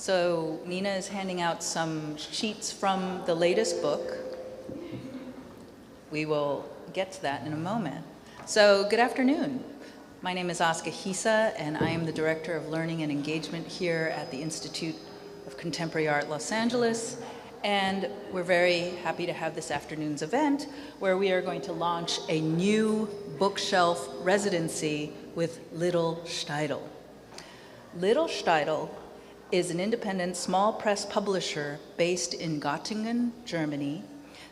So Nina is handing out some sheets from the latest book. We will get to that in a moment. So good afternoon. My name is Aska Hisa, and I am the Director of Learning and Engagement here at the Institute of Contemporary Art Los Angeles. And we're very happy to have this afternoon's event where we are going to launch a new bookshelf residency with Little Steidl. Little Steidl is an independent small press publisher based in Göttingen, Germany,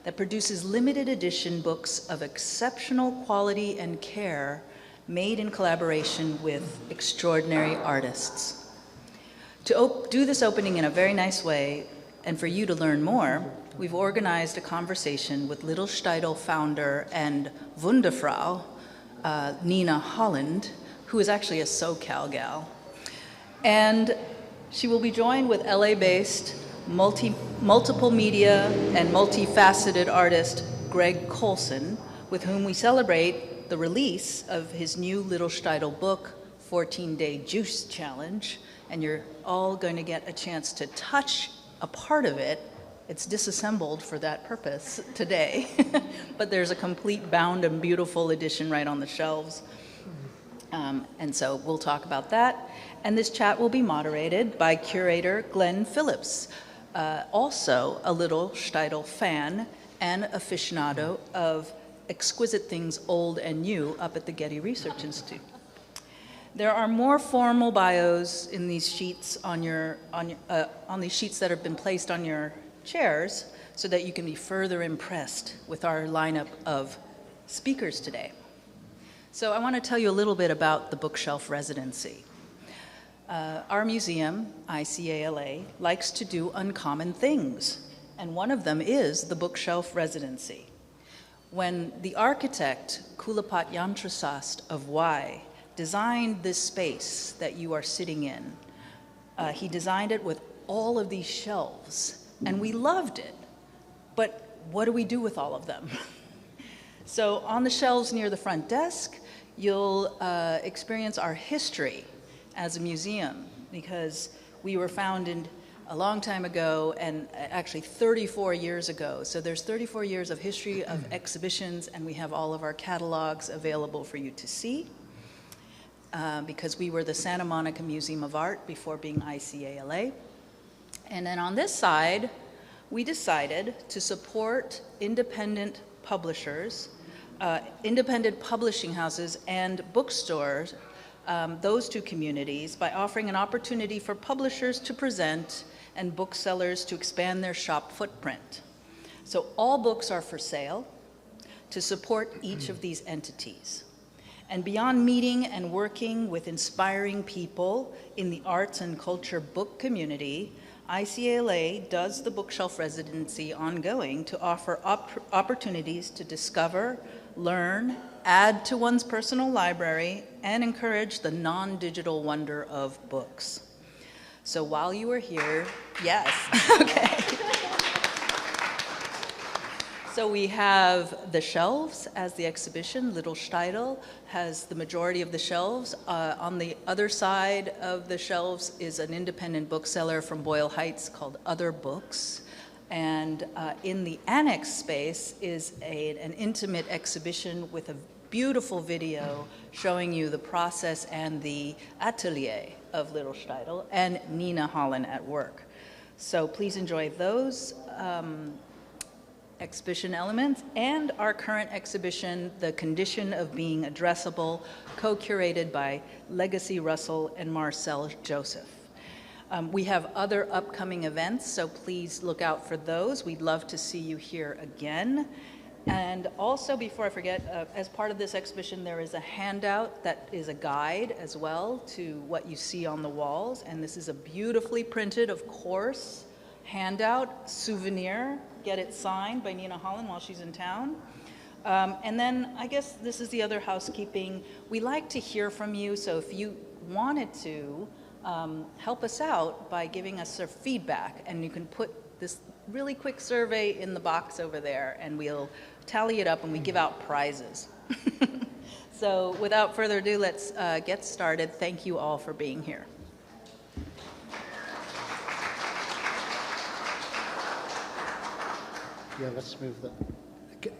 that produces limited edition books of exceptional quality and care made in collaboration with extraordinary artists. To do this opening in a very nice way, and for you to learn more, we've organized a conversation with Little Steidl founder and Wunderfrau, Nina Holland, who is actually a SoCal gal. And she will be joined with LA-based multiple media and multifaceted artist Greg Colson, with whom we celebrate the release of his new Little Steidl book, 14-Day Juice Challenge. And you're all going to get a chance to touch a part of it. It's disassembled for that purpose today, but there's a complete bound and beautiful edition right on the shelves. And so we'll talk about that. And this chat will be moderated by Curator Glenn Phillips, also a Little Steidl fan and aficionado of exquisite things old and new up at the Getty Research Institute. There are more formal bios in these sheets on these sheets that have been placed on your chairs so that you can be further impressed with our lineup of speakers today. So I want to tell you a little bit about the Bookshelf Residency. Our museum, ICALA, likes to do uncommon things, and one of them is the Bookshelf Residency. When the architect Kulepat Yantrasast of Y designed this space that you are sitting in, he designed it with all of these shelves, and we loved it. But what do we do with all of them? So on the shelves near the front desk, you'll experience our history as a museum, because we were founded a long time ago, and actually 34 years ago. So there's 34 years of history of exhibitions, and we have all of our catalogs available for you to see. Because we were the Santa Monica Museum of Art before being ICALA. And then on this side, we decided to support independent publishers, independent publishing houses and bookstores, those two communities, by offering an opportunity for publishers to present and booksellers to expand their shop footprint. So all books are for sale to support each of these entities. And beyond meeting and working with inspiring people in the arts and culture book community, ICALA does the Bookshelf Residency ongoing to offer opportunities to discover, learn, add to one's personal library, and encourage the non-digital wonder of books. So while you are here, yes, okay. So we have the shelves as the exhibition. Little Steidl has the majority of the shelves. On the other side of the shelves is an independent bookseller from Boyle Heights called Other Books. And in the annex space is an intimate exhibition with a beautiful video showing you the process and the atelier of Little Steidl and Nina Holland at work. So please enjoy those exhibition elements, and our current exhibition, The Condition of Being Addressable, co-curated by Legacy Russell and Marcel Joseph. We have other upcoming events, so please look out for those. We'd love to see you here again. And also, before I forget, as part of this exhibition, there is a handout that is a guide as well to what you see on the walls, and this is a beautifully printed, of course, handout, souvenir. Get it signed by Nina Holland while she's in town. And then I guess this is the other housekeeping. We like to hear from you, so if you wanted to help us out by giving us some feedback, and you can put this really quick survey in the box over there, and we'll tally it up and we give out prizes. So without further ado, let's get started. Thank you all for being here. Yeah, let's move the,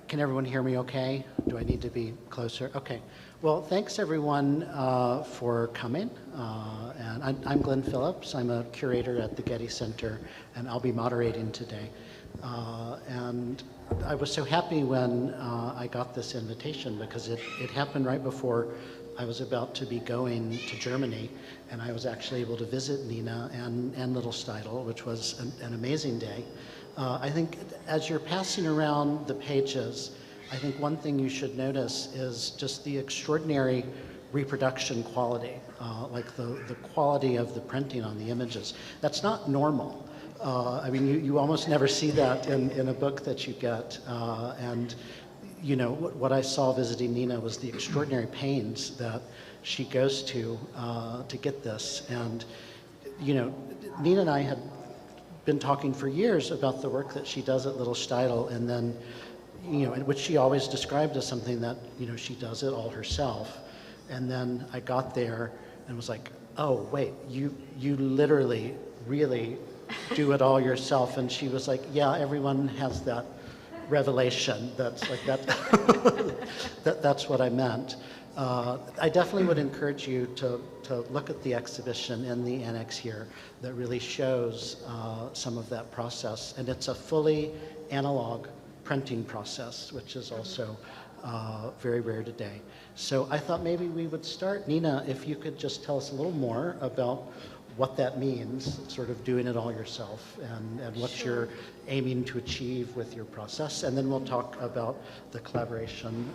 can everyone hear me okay? Do I need to be closer? Okay. Well, thanks everyone for coming. And I'm Glenn Phillips. I'm a curator at the Getty Center, and I'll be moderating today. And I was so happy when I got this invitation because it happened right before I was about to be going to Germany, and I was actually able to visit Nina and Little Steidl, which was an amazing day. I think as you're passing around the pages, I think one thing you should notice is just the extraordinary reproduction quality, like the quality of the printing on the images. That's not normal. I mean, you almost never see that in a book that you get. And you know, what I saw visiting Nina was the extraordinary pains that she goes to get this. And, you know, Nina and I had been talking for years about the work that she does at Little Steidl, and then, you know, which she always described as something that, you know, she does it all herself. And then I got there and was like, oh, wait, you literally, really do it all yourself. And she was like, yeah, everyone has that revelation. That's like that. That's what I meant. I definitely would encourage you to look at the exhibition in the annex here that really shows some of that process. And it's a fully analog printing process, which is also very rare today. So I thought maybe we would start. Nina, if you could just tell us a little more about what that means, sort of doing it all yourself, and what Sure. you're aiming to achieve with your process. And then we'll talk about the collaboration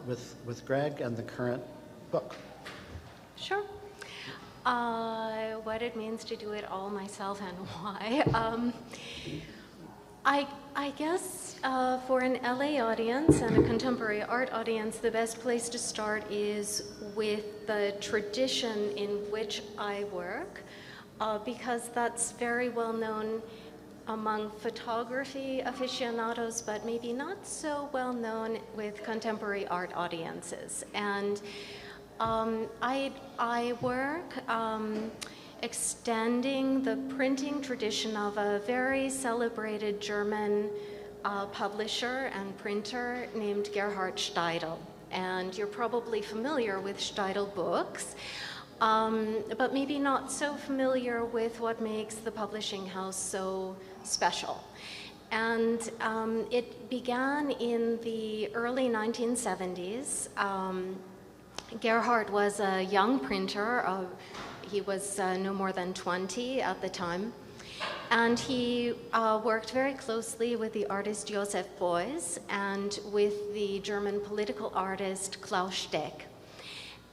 with Greg and the current book. Sure. What it means to do it all myself and why. I guess for an LA audience and a contemporary art audience, the best place to start is with the tradition in which I work, because that's very well known among photography aficionados, but maybe not so well known with contemporary art audiences. And I work extending the printing tradition of a very celebrated German publisher and printer named Gerhard Steidl. And you're probably familiar with Steidl books, but maybe not so familiar with what makes the publishing house so special. And it began in the early 1970s. Gerhard was a young printer. He was no more than 20 at the time. And he worked very closely with the artist Joseph Beuys and with the German political artist Klaus Steck.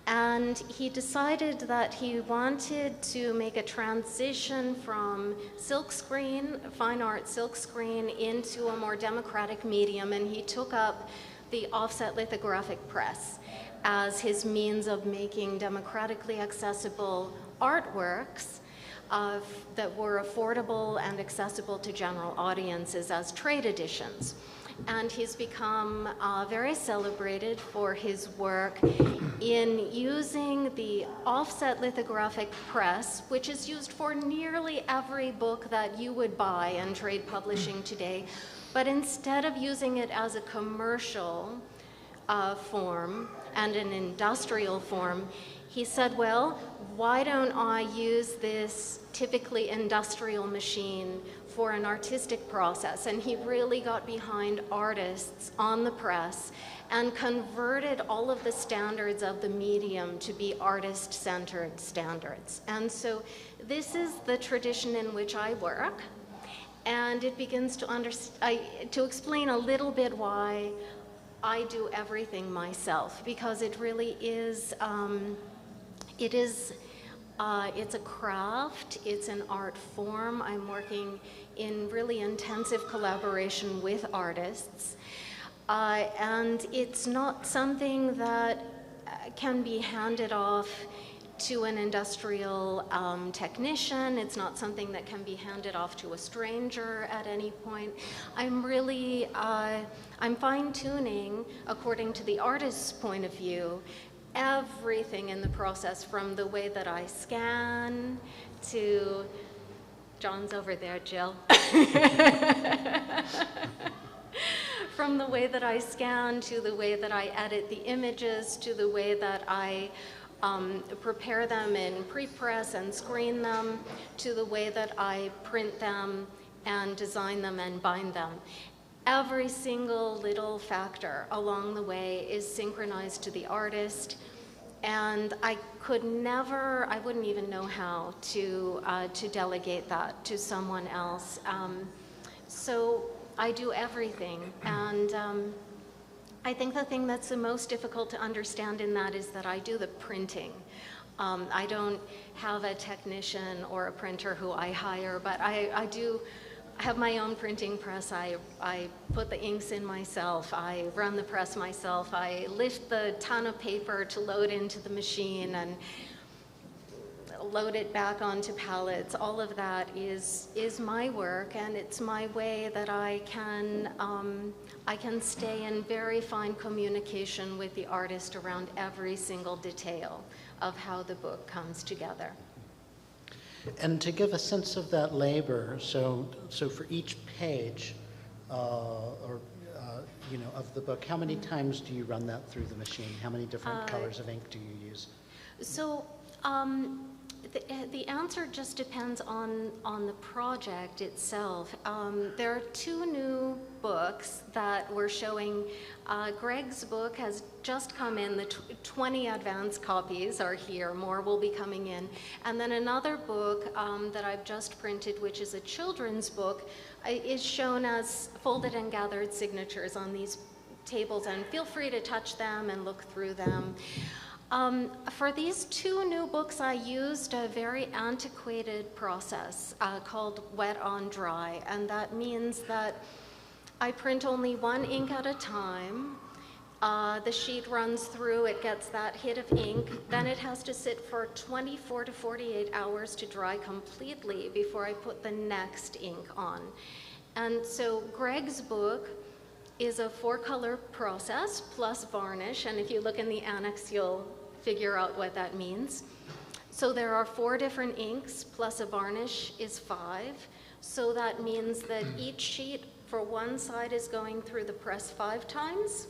And he decided that he wanted to make a transition from silkscreen, fine art silkscreen, into a more democratic medium, and he took up the offset lithographic press as his means of making democratically accessible artworks that were affordable and accessible to general audiences as trade editions. And he's become very celebrated for his work in using the offset lithographic press, which is used for nearly every book that you would buy in trade publishing today. But instead of using it as a commercial form and an industrial form, he said, well, why don't I use this typically industrial machine for an artistic process? And he really got behind artists on the press and converted all of the standards of the medium to be artist-centered standards. And so this is the tradition in which I work. And it begins to explain a little bit why I do everything myself, because it really is, it's a craft, it's an art form. I'm working in really intensive collaboration with artists. And it's not something that can be handed off to an industrial technician. It's not something that can be handed off to a stranger at any point. I'm really, I'm fine-tuning, according to the artist's point of view, everything in the process, from the way that I scan to, John's over there, Jill. From the way that I scan, to the way that I edit the images, to the way that I prepare them in pre-press and screen them, to the way that I print them and design them and bind them. Every single little factor along the way is synchronized to the artist, and I wouldn't even know how to delegate that to someone else. So I do everything, and I think the thing that's the most difficult to understand in that is that I do the printing. I don't have a technician or a printer who I hire, but I do have my own printing press. I put the inks in myself. I run the press myself. I lift the ton of paper to load into the machine and load it back onto pallets. All of that is my work, and it's my way that I can stay in very fine communication with the artist around every single detail of how the book comes together. And to give a sense of that labor, so for each page, of the book, how many times do you run that through the machine? How many different colors of ink do you use? So the answer just depends on the project itself. There are two new books that we're showing. Greg's book has just come in. The 20 advance copies are here. More will be coming in. And then another book that I've just printed, which is a children's book, is shown as folded and gathered signatures on these tables. And feel free to touch them and look through them. For these two new books, I used a very antiquated process called wet on dry, and that means that I print only one ink at a time. The sheet runs through, it gets that hit of ink, then it has to sit for 24 to 48 hours to dry completely before I put the next ink on. And so Greg's book is a 4-color process plus varnish, and if you look in the annex, you'll figure out what that means. So there are 4 different inks plus a varnish is 5. So that means that each sheet for one side is going through the press 5 times,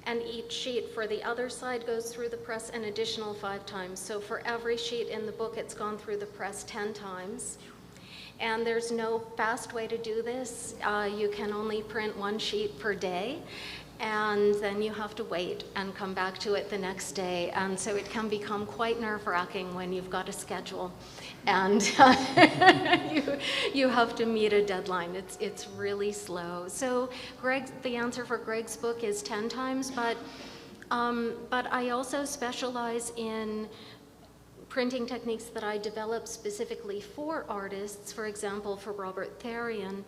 and each sheet for the other side goes through the press an additional 5 times. So for every sheet in the book, it's gone through the press 10 times. And there's no fast way to do this. You can only print 1 sheet per day, and then you have to wait and come back to it the next day. And so it can become quite nerve-wracking when you've got a schedule and you have to meet a deadline. It's really slow. So the answer for Greg's book is 10 times, but I also specialize in printing techniques that I develop specifically for artists. For example, for Robert Therrien.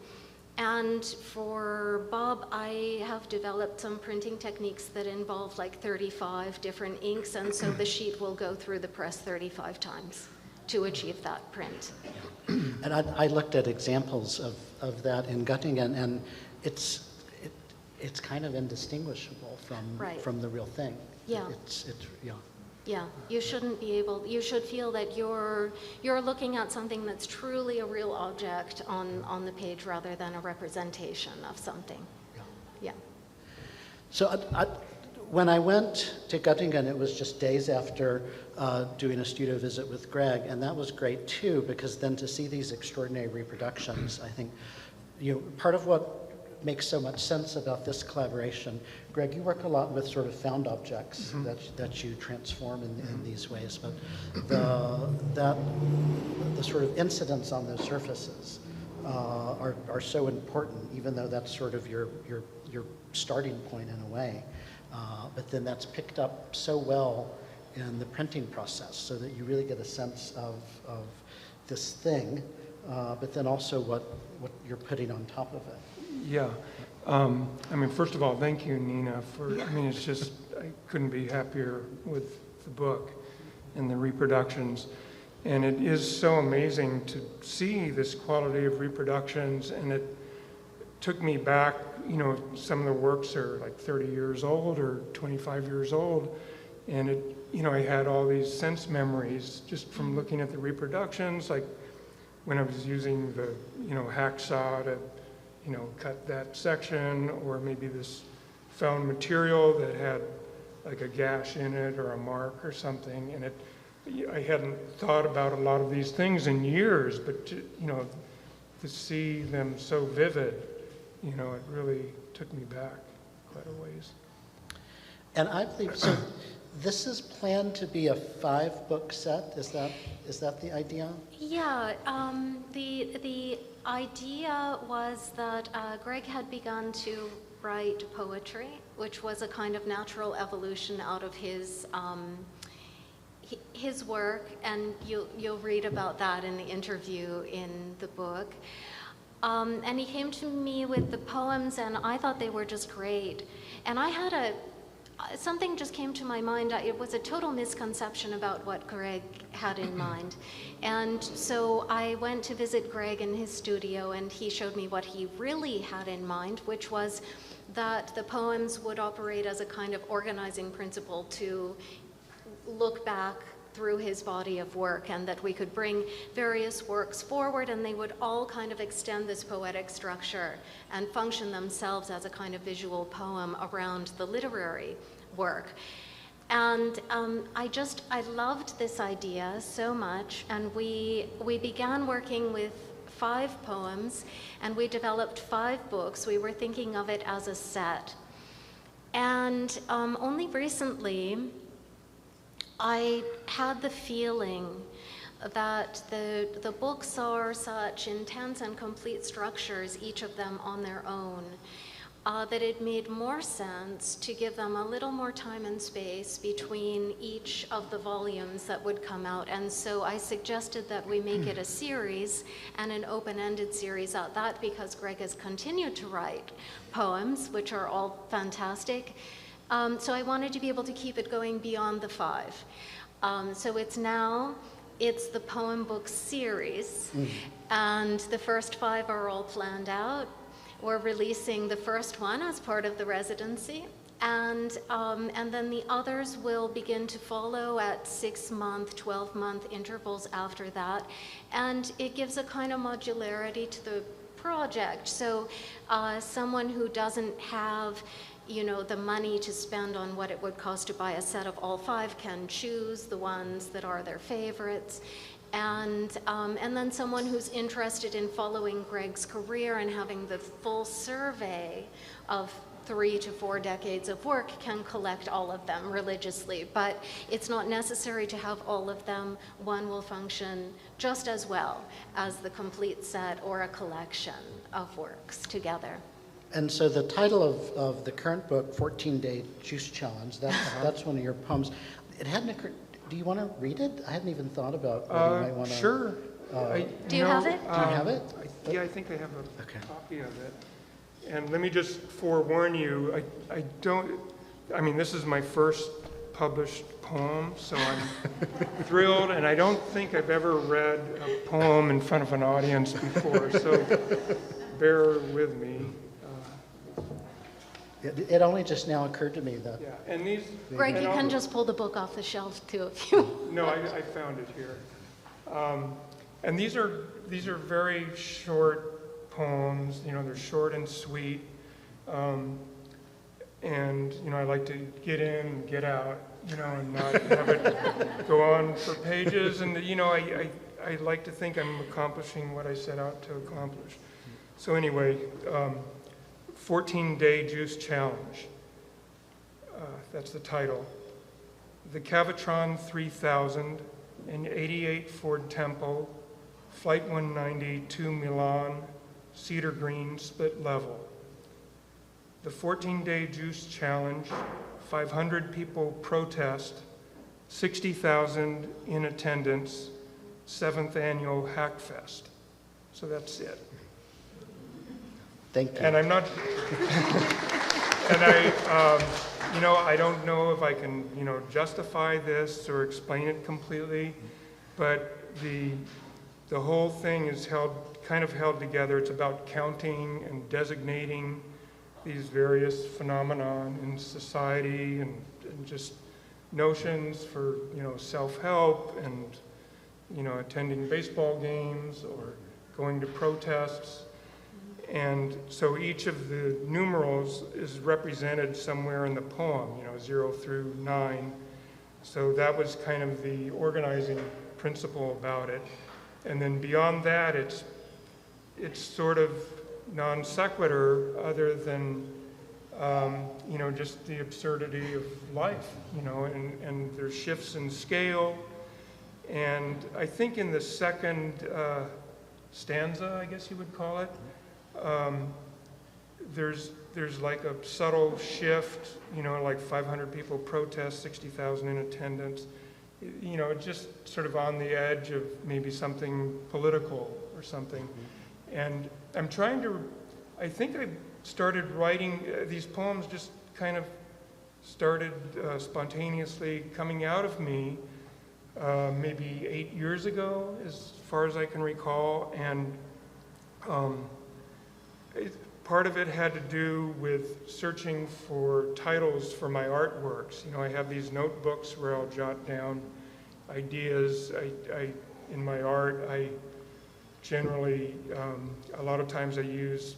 And for Bob, I have developed some printing techniques that involve like 35 different inks, and so the sheet will go through the press 35 times to achieve that print. And I looked at examples of that in Göttingen, and it's kind of indistinguishable from the real thing. Yeah. Yeah. Yeah, you should feel that you're looking at something that's truly a real object on the page rather than a representation of something. Yeah. So when I went to Göttingen, it was just days after doing a studio visit with Greg, and that was great too, because then to see these extraordinary reproductions, I think, part of what makes so much sense about this collaboration. Greg, you work a lot with sort of found objects that you transform in these ways, but the sort of incidents on those surfaces are so important, even though that's sort of your starting point in a way. But then that's picked up so well in the printing process, so that you really get a sense of this thing, but then also what you're putting on top of it. Yeah. First of all, thank you, Nina, it's just, I couldn't be happier with the book and the reproductions. And it is so amazing to see this quality of reproductions, and it took me back, some of the works are like 30 years old or 25 years old, and I had all these sense memories just from looking at the reproductions, like when I was using the, hacksaw to you know, cut that section, or maybe this found material that had like a gash in it or a mark or something, and I hadn't thought about a lot of these things in years, but you know, to see them so vivid, you know, it really took me back quite a ways. And I believe, so this is planned to be a 5-book set, is that the idea? Yeah, the idea was that Greg had begun to write poetry, which was a kind of natural evolution out of his work, and you'll read about that in the interview in the book. And he came to me with the poems, and I thought they were just great. And I had something just came to my mind. It was a total misconception about what Greg had in mind. And so I went to visit Greg in his studio, and he showed me what he really had in mind, which was that the poems would operate as a kind of organizing principle to look back through his body of work, and that we could bring various works forward and they would all kind of extend this poetic structure and function themselves as a kind of visual poem around the literary work. And I loved this idea so much, and we began working with 5 poems, and we developed 5 books. We were thinking of it as a set. And only recently, I had the feeling that the books are such intense and complete structures, each of them on their own, that it made more sense to give them a little more time and space between each of the volumes that would come out. And so I suggested that we make it a series, and an open-ended series at that, because Greg has continued to write poems, which are all fantastic. So I wanted to be able to keep it going beyond the 5. So it's the poem book series, and the first 5 are all planned out. We're releasing the first one as part of the residency, and then the others will begin to follow at 6-month, 12-month intervals after that, and it gives a kind of modularity to the project. So someone who doesn't have, you know, the money to spend on what it would cost to buy a set of all 5 can choose the ones that are their favorites. And then someone who's interested in following Greg's career and having the full survey of 3 to 4 decades of work can collect all of them religiously. But it's not necessary to have all of them. One will function just as well as the complete set or a collection of works together. And so the title of the current book, 14-Day Juice Challenge, that's one of your poems. It hadn't occurred. Do you want to read it? I hadn't even thought about whether you might want to. Sure. Do you have it? Do you have it? Yeah, I think I have a copy of it. And let me just forewarn you, I mean, this is my first published poem, so I'm thrilled, and I don't think I've ever read a poem in front of an audience before, so bear with me. It only just now occurred to me that. Yeah, and these. Greg, you can just pull the book off the shelf too if you. No, I found it here, and these are very short poems. You know, they're short and sweet, and you know, I like to get in and get out. You know, and not have it go on for pages. And you know, I like to think I'm accomplishing what I set out to accomplish. So anyway. 14-Day Juice Challenge. That's the title. The Cavitron 3000 and 88 Ford Tempo, Flight 190 to Milan, Cedar Green, split level. The 14-Day Juice Challenge, 500 people protest, 60,000 in attendance, 7th annual Hackfest. So that's it. Thank you. And I'm not, and you know, I don't know if I can, you know, justify this or explain it completely, but the whole thing is kind of held together. It's about counting and designating these various phenomena in society and just notions for, you know, self-help and, you know, attending baseball games or going to protests. And so each of the numerals is represented somewhere in the poem, 0 through 9. So that was kind of the organizing principle about it. And then beyond that, it's sort of non sequitur, other than just the absurdity of life, and there's shifts in scale. And I think in the second stanza, I guess you would call it, there's like a subtle shift, like 500 people protest, 60,000 in attendance, just sort of on the edge of maybe something political or something. And I think I started writing these poems, just kind of started spontaneously coming out of me maybe 8 years ago, as far as I can recall. And part of it had to do with searching for titles for my artworks. I have these notebooks where I'll jot down ideas. In my art, I generally, a lot of times I use,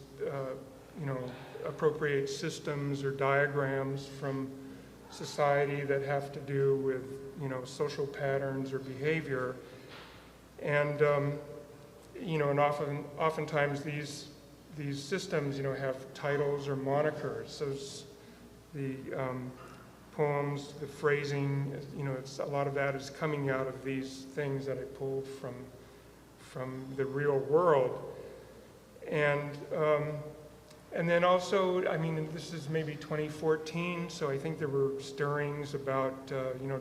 appropriate systems or diagrams from society that have to do with, social patterns or behavior. And, and oftentimes these systems, have titles or monikers. So the poems, the phrasing, a lot of that is coming out of these things that I pulled from the real world. And then also, this is maybe 2014, so I think there were stirrings about,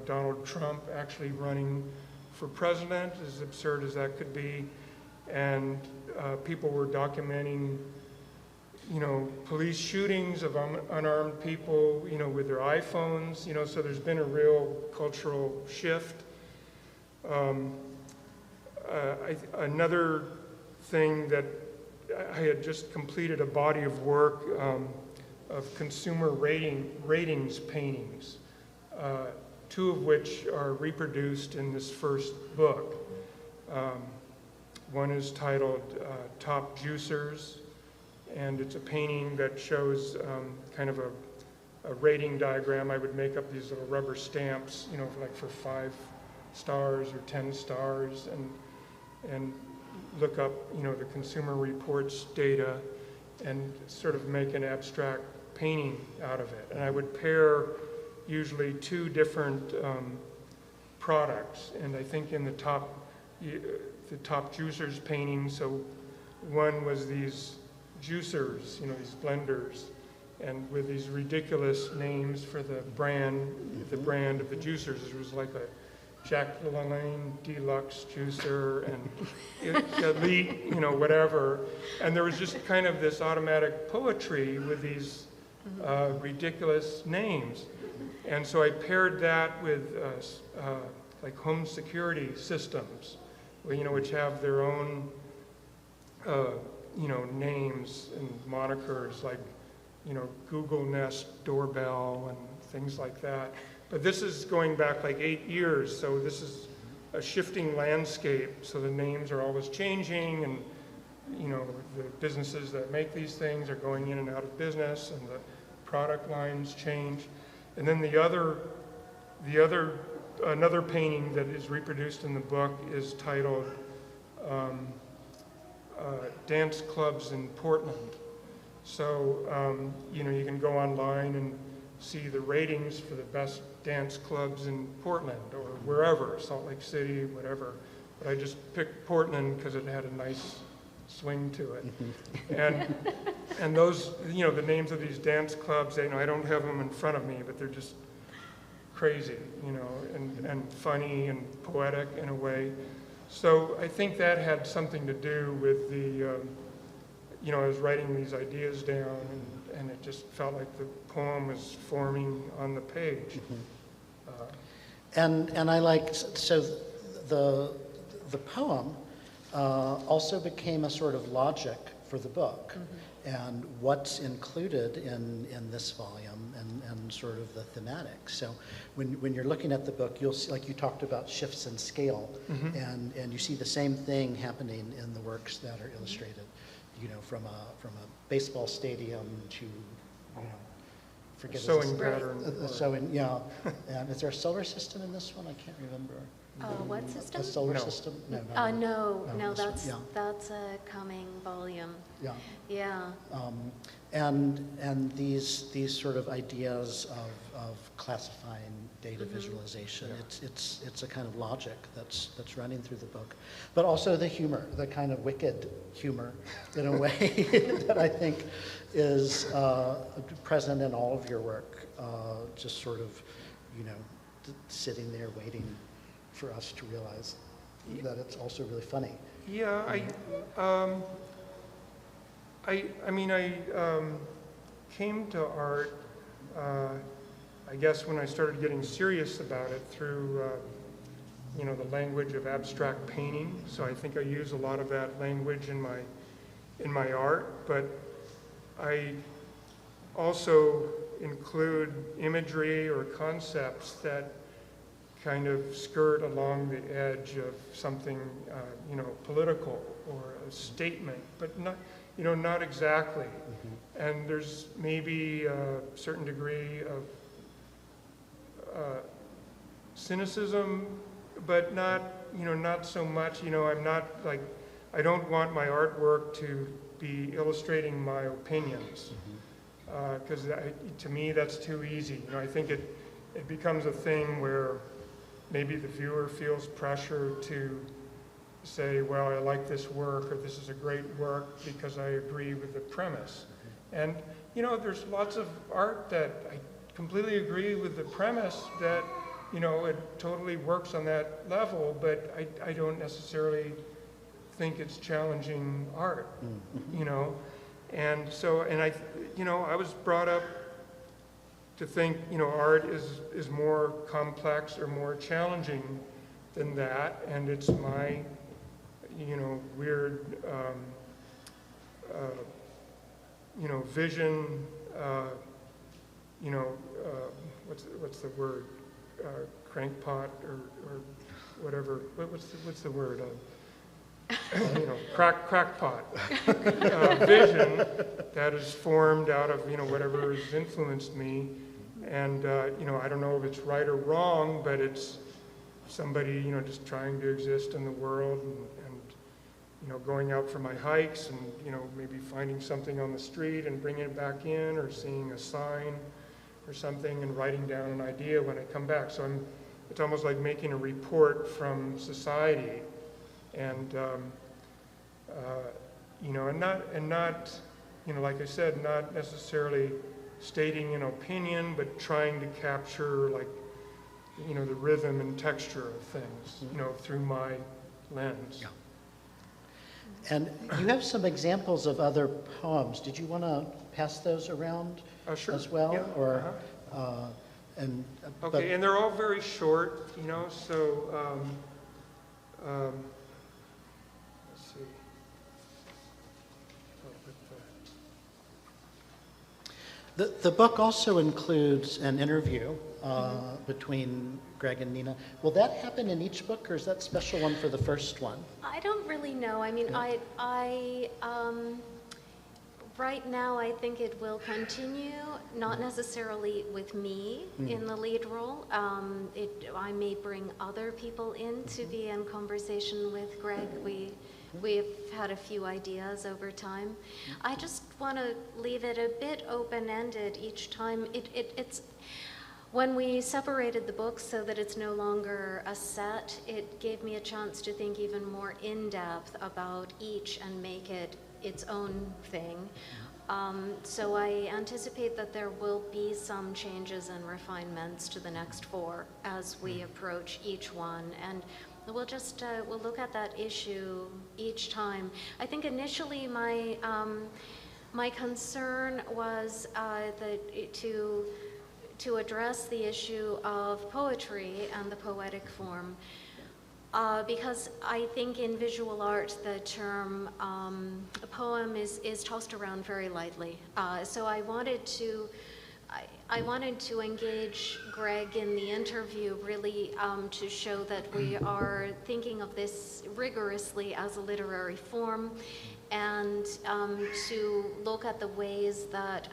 Donald Trump actually running for president, as absurd as that could be. And people were documenting, police shootings of unarmed people, with their iPhones, so there's been a real cultural shift. Another thing that I had just completed a body of work of consumer ratings paintings, 2 of which are reproduced in this first book. One is titled Top Juicers, and it's a painting that shows kind of a rating diagram. I would make up these little rubber stamps, like for 5 stars or 10 stars, and look up, the Consumer Reports data and sort of make an abstract painting out of it. And I would pair usually 2 different products. And I think in the top juicers painting, so one was these juicers, these blenders, and with these ridiculous names for the brand of the juicers. It was like a Jack LaLanne Deluxe Juicer and Elite, whatever. And there was just kind of this automatic poetry with these ridiculous names. And so I paired that with like home security systems, which have their own, names and monikers, like, Google Nest doorbell and things like that. But this is going back like 8 years, so this is a shifting landscape. So the names are always changing, and the businesses that make these things are going in and out of business, and the product lines change. And then another painting that is reproduced in the book is titled Dance Clubs in Portland. So you can go online and see the ratings for the best dance clubs in Portland or wherever, Salt Lake City, whatever. But I just picked Portland because it had a nice swing to it. And those, the names of these dance clubs, I don't have them in front of me, but they're just crazy, and funny and poetic in a way. So I think that had something to do with the, I was writing these ideas down, and it just felt like the poem was forming on the page. And I liked, so the poem also became a sort of logic for the book, and what's included in this volume and sort of the thematic. So when you're looking at the book, you'll see, like you talked about shifts in scale, and you see the same thing happening in the works that are illustrated. from a baseball stadium to, forget his- Sewing pattern. Sewing, yeah. And is there a solar system in this one? I can't remember. What system? A solar No. system? No, this one, that's a coming volume. yeah. Yeah. And these sort of ideas of classifying data visualization, it's a kind of logic that's running through the book, but also the humor, the kind of wicked humor, in a way that I think is present in all of your work. Just sort of, sitting there waiting for us to realize that it's also really funny. Yeah, I mean, I came to art, I guess, when I started getting serious about it through, the language of abstract painting. So I think I use a lot of that language in my art, but I also include imagery or concepts that kind of skirt along the edge of something, political or a statement, but not exactly. And there's maybe a certain degree of cynicism, but not so much. I'm not like, I don't want my artwork to be illustrating my opinions, because to me that's too easy. I think it becomes a thing where maybe the viewer feels pressure to say, well, I like this work, or this is a great work because I agree with the premise. And, there's lots of art that I completely agree with the premise, that, it totally works on that level, but I don't necessarily think it's challenging art, And so, I was brought up to think, art is more complex or more challenging than that, and it's my, weird, vision, what's the word, crankpot or whatever, what's the word, crackpot vision that is formed out of whatever has influenced me, and I don't know if it's right or wrong, but it's somebody just trying to exist in the world, and going out for my hikes, and maybe finding something on the street and bringing it back in, or seeing a sign or something and writing down an idea when I come back. So it's almost like making a report from society. And and not like I said, not necessarily stating an opinion, but trying to capture the rhythm and texture of things, through my lens. Yeah. And you have some examples of other poems. Did you want to pass those around Sure. as well, Yeah. or? Okay, and they're all very short, so. Let's see. The book also includes an interview between Greg and Nina. Will that happen in each book, or is that special one for the first one? I don't really know. I mean, I right now I think it will continue, not necessarily with me in the lead role. I may bring other people in to be in conversation with Greg. We've had a few ideas over time. I just want to leave it a bit open-ended each time. It's when we separated the books so that it's no longer a set, it gave me a chance to think even more in-depth about each and make it its own thing. So I anticipate that there will be some changes and refinements to the next four as we approach each one. And we'll just, we'll look at that issue each time. I think initially my concern was to address the issue of poetry and the poetic form, because I think in visual art the term a poem is tossed around very lightly. So I wanted to engage Greg in the interview really to show that we are thinking of this rigorously as a literary form, and to look at the ways that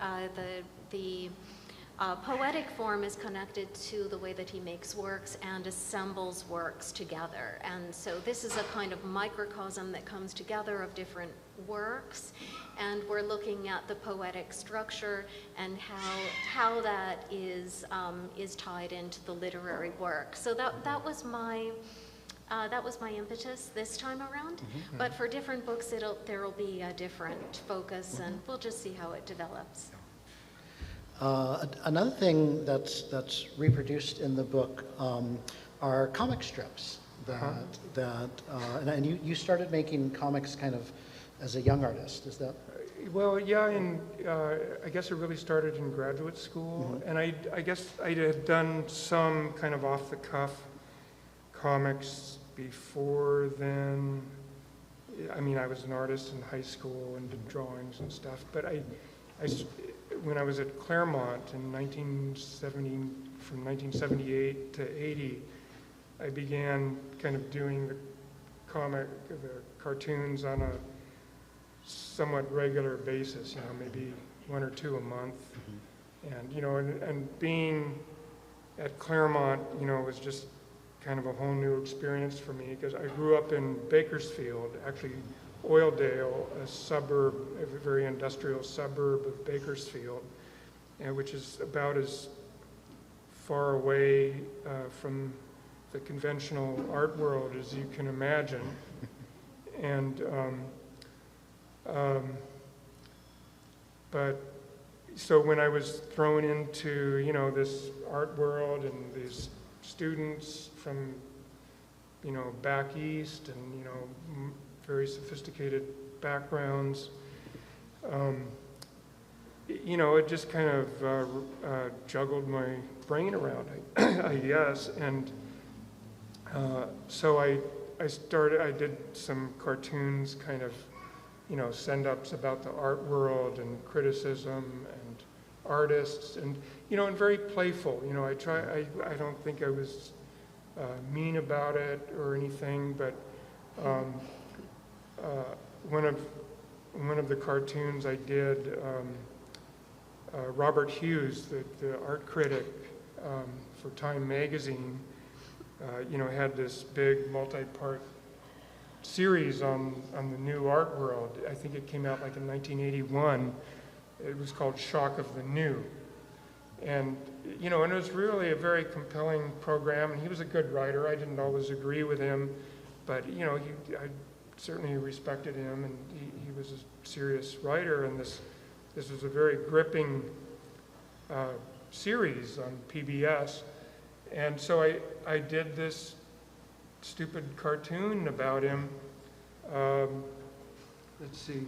the poetic form is connected to the way that he makes works and assembles works together. And so this is a kind of microcosm that comes together of different works, and we're looking at the poetic structure and how that is tied into the literary work. So that was my impetus this time around. But for different books, there will be a different focus, and we'll just see how it develops. Another thing that's reproduced in the book are comic strips. And you started making comics kind of as a young artist, is that? Well, yeah, I guess it really started in graduate school, and I guess I had done some kind of off-the-cuff comics before then. I mean, I was an artist in high school and did drawings and stuff, but when I was at Claremont in 1970, from 1978 to 80, I began kind of doing the cartoons on a somewhat regular basis, maybe one or two a month. And, and being at Claremont, was just kind of a whole new experience for me, because I grew up in Bakersfield, actually Oildale, a suburb, a very industrial suburb of Bakersfield, which is about as far away from the conventional art world as you can imagine. And but so when I was thrown into this art world and these students from back east and very sophisticated backgrounds, it just kind of juggled my brain around, I guess. And so I did some cartoons, kind of, send-ups about the art world and criticism and artists, and, and very playful. I don't think I was mean about it or anything, but one of the cartoons I did, Robert Hughes, the art critic for Time magazine, had this big multi-part series on the new art world. I think it came out like in 1981. It was called Shock of the New. And, and it was really a very compelling program, and he was a good writer. I didn't always agree with him, but, I certainly respected him, and he was a serious writer, and this was a very gripping series on PBS. And so I did this stupid cartoon about him. Let's see.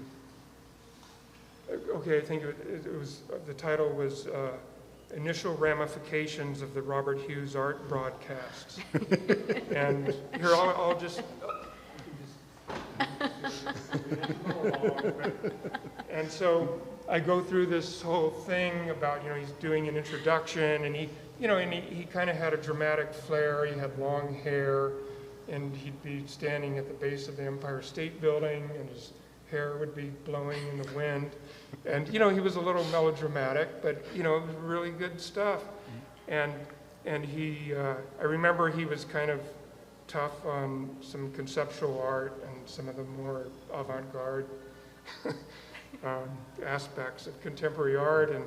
Okay, I think it was, the title was Initial Ramifications of the Robert Hughes Art Broadcasts. And here, I'll just and so I go through this whole thing about, he's doing an introduction, and he kind of had a dramatic flair. He had long hair, and he'd be standing at the base of the Empire State Building, and his hair would be blowing in the wind. And, he was a little melodramatic, but, it was really good stuff. And he, I remember he was kind of tough on some conceptual art and some of the more avant-garde aspects of contemporary art, and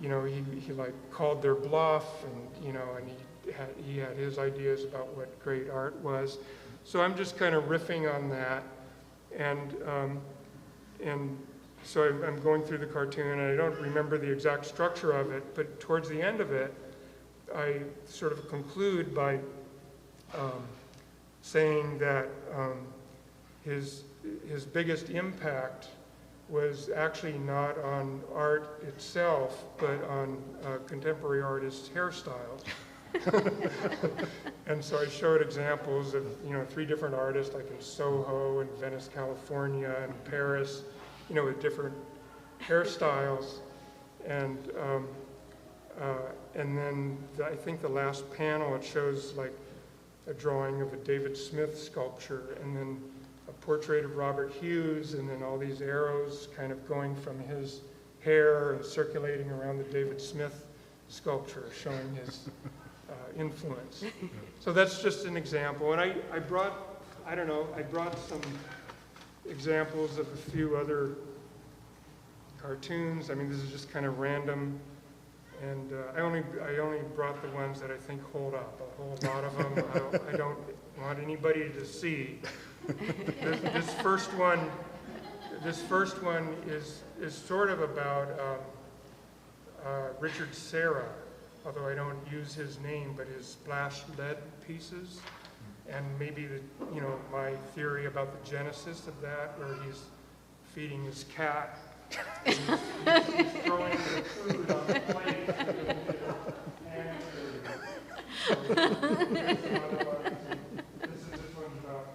he like called their bluff, and and he had his ideas about what great art was. So I'm just kind of riffing on that, and so I'm going through the cartoon, and I don't remember the exact structure of it, but towards the end of it, I sort of conclude by saying that his biggest impact was actually not on art itself, but on contemporary artists' hairstyles. And so I showed examples of, 3 different artists, like in Soho and Venice, California, and Paris, with different hairstyles. And then I think the last panel, it shows like a drawing of a David Smith sculpture, and then a portrait of Robert Hughes, and then all these arrows kind of going from his hair and circulating around the David Smith sculpture, showing his influence. So that's just an example. And I brought some examples of a few other cartoons. I mean, this is just kind of random. And I only brought the ones that I think hold up. A whole lot of them I don't want anybody to see. This first one is sort of about Richard Serra, although I don't use his name, but his splashed lead pieces, and maybe my theory about the genesis of that, where he's feeding his cat. He's throwing the food on the plate. This one's about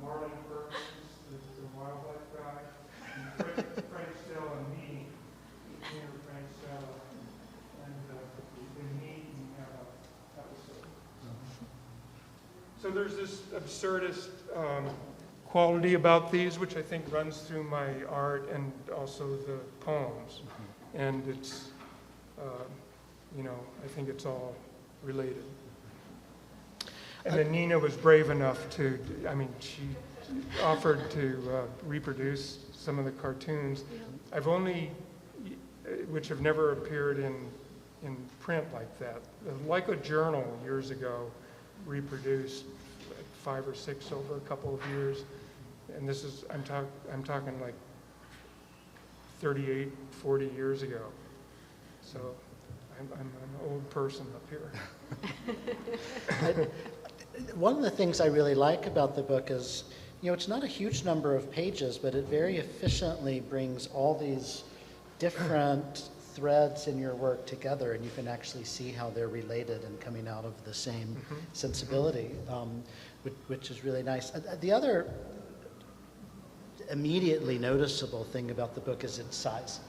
Marlon Perkins, the wildlife guy, and Frank Stella and me, Frank Stella, and they meet and have an episode. So there's this absurdist quality about these, which I think runs through my art and also the poems. And it's, I think it's all related. And then Nina was brave enough she offered to reproduce some of the cartoons. Which have never appeared in print like that. Like a journal years ago reproduced 5 or 6 over a couple of years. And this is, I'm talking like 38, 40 years ago. So I'm an old person up here. One of the things I really like about the book is, it's not a huge number of pages, but it very efficiently brings all these different threads in your work together, and you can actually see how they're related and coming out of the same sensibility, which is really nice. The other immediately noticeable thing about the book is its size.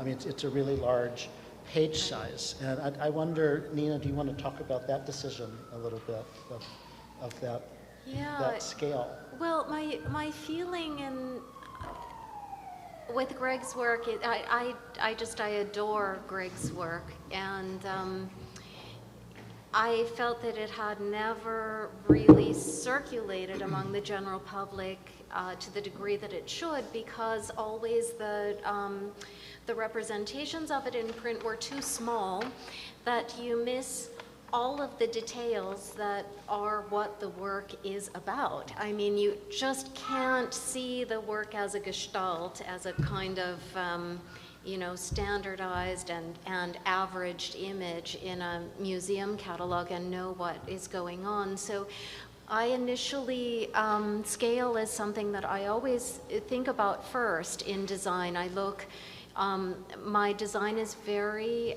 It's a really large page size, and I wonder, Nina, do you want to talk about that decision a little bit of that scale? Well, my feeling with Greg's work, I adore Greg's work, and I felt that it had never really circulated among the general public to the degree that it should, because always the representations of it in print were too small, that you miss all of the details that are what the work is about. I mean, you just can't see the work as a gestalt, as a kind of standardized and averaged image in a museum catalog and know what is going on. So I initially, scale is something that I always think about first in design. I look, my design is very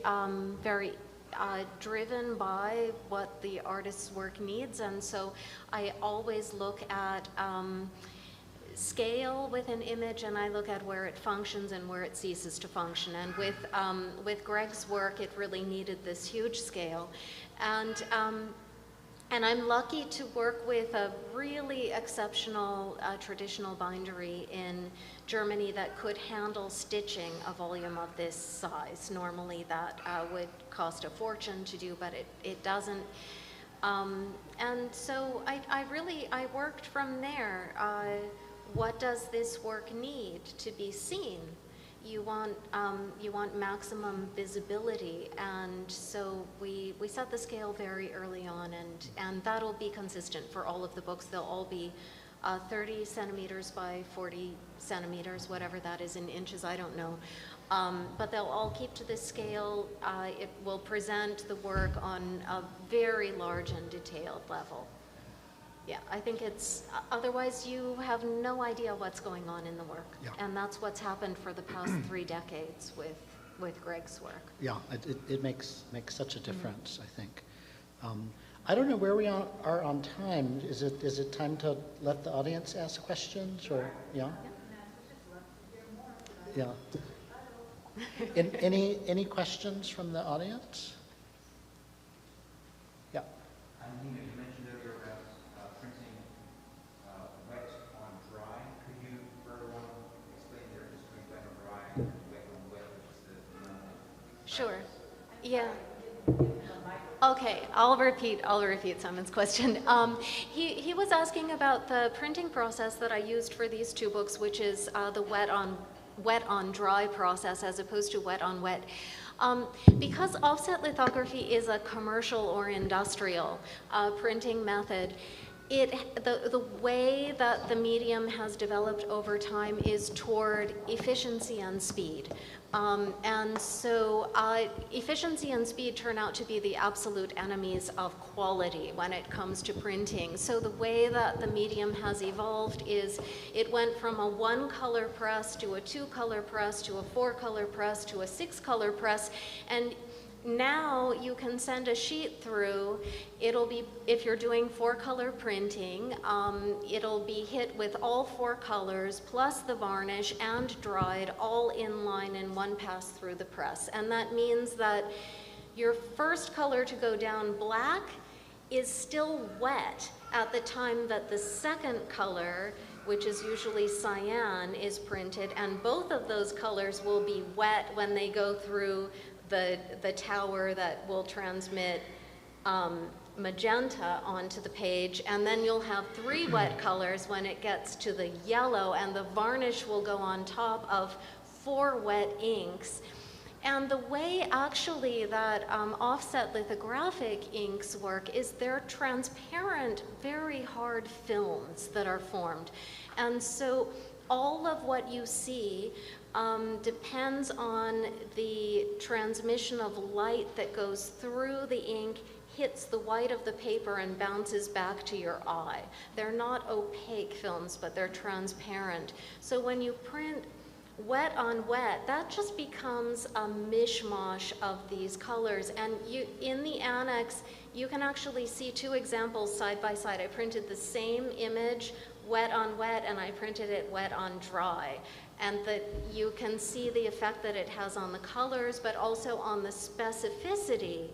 driven by what the artist's work needs, and so I always look at scale with an image, and I look at where it functions and where it ceases to function. And with Greg's work, it really needed this huge scale, and I'm lucky to work with a really exceptional traditional bindery in Germany that could handle stitching a volume of this size. Normally that would cost a fortune to do, but it doesn't. And so I worked from there. What does this work need to be seen? You want maximum visibility, and so we set the scale very early on, and that'll be consistent for all of the books. They'll all be 30 centimeters by 40 centimeters, whatever that is in inches, I don't know. But they'll all keep to this scale. It will present the work on a very large and detailed level. Yeah, I think it's, otherwise you have no idea what's going on in the work. Yeah. And that's what's happened for the past 3 decades with Greg's work. Yeah, it makes such a difference, I think. I don't know where we are on time. Is it time to let the audience ask questions, or, yeah? Yeah. Any questions from the audience? Yeah. Nina, you mentioned earlier about printing Sure. Yeah. Okay, I'll repeat Simon's question. He was asking about the printing process that I used for these two books, which is the wet on dry process as opposed to wet on wet. Because offset lithography is a commercial or industrial printing method, the way that the medium has developed over time is toward efficiency and speed. And so efficiency and speed turn out to be the absolute enemies of quality when it comes to printing. So the way that the medium has evolved is it went from a 1-color press to a 2-color press to a 4-color press to a 6-color press, and now you can send a sheet through. It'll be, if you're doing 4-color printing, it'll be hit with all 4 colors plus the varnish and dried all in line in one pass through the press. And that means that your first color to go down, black, is still wet at the time that the second color, which is usually cyan, is printed, and both of those colors will be wet when they go through the tower that will transmit magenta onto the page, and then you'll have 3 wet colors when it gets to the yellow, and the varnish will go on top of 4 wet inks. And the way actually that offset lithographic inks work is they're transparent, very hard films that are formed. And so all of what you see depends on the transmission of light that goes through the ink, hits the white of the paper, and bounces back to your eye. They're not opaque films, but they're transparent. So when you print wet on wet, that just becomes a mishmash of these colors. And in the annex, you can actually see 2 examples side by side. I printed the same image wet on wet, and I printed it wet on dry. And that you can see the effect that it has on the colors, but also on the specificity.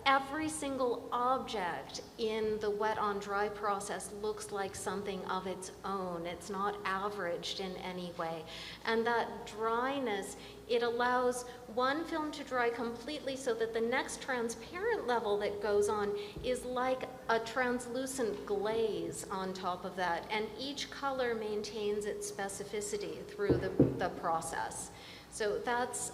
Every single object in the wet on dry process looks like something of its own. It's not averaged in any way. And that dryness, it allows one film to dry completely so that the next transparent level that goes on is like a translucent glaze on top of that. And each color maintains its specificity through the process. So that's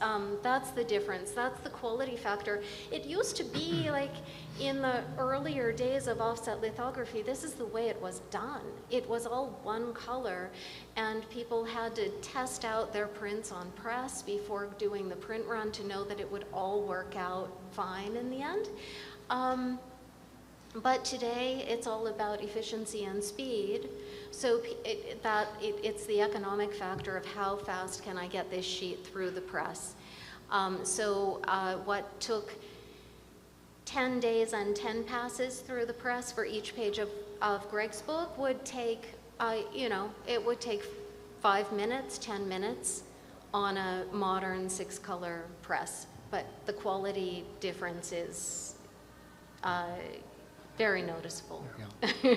the difference. That's the quality factor. It used to be like in the earlier days of offset lithography, this is the way it was done. It was all 1 color, and people had to test out their prints on press before doing the print run to know that it would all work out fine in the end. But today, it's all about efficiency and speed. So it's the economic factor of how fast can I get this sheet through the press. What took 10 days and 10 passes through the press for each page of Greg's book would take, it would take 5 minutes, 10 minutes on a modern 6-color press. But the quality difference is very noticeable. Yeah.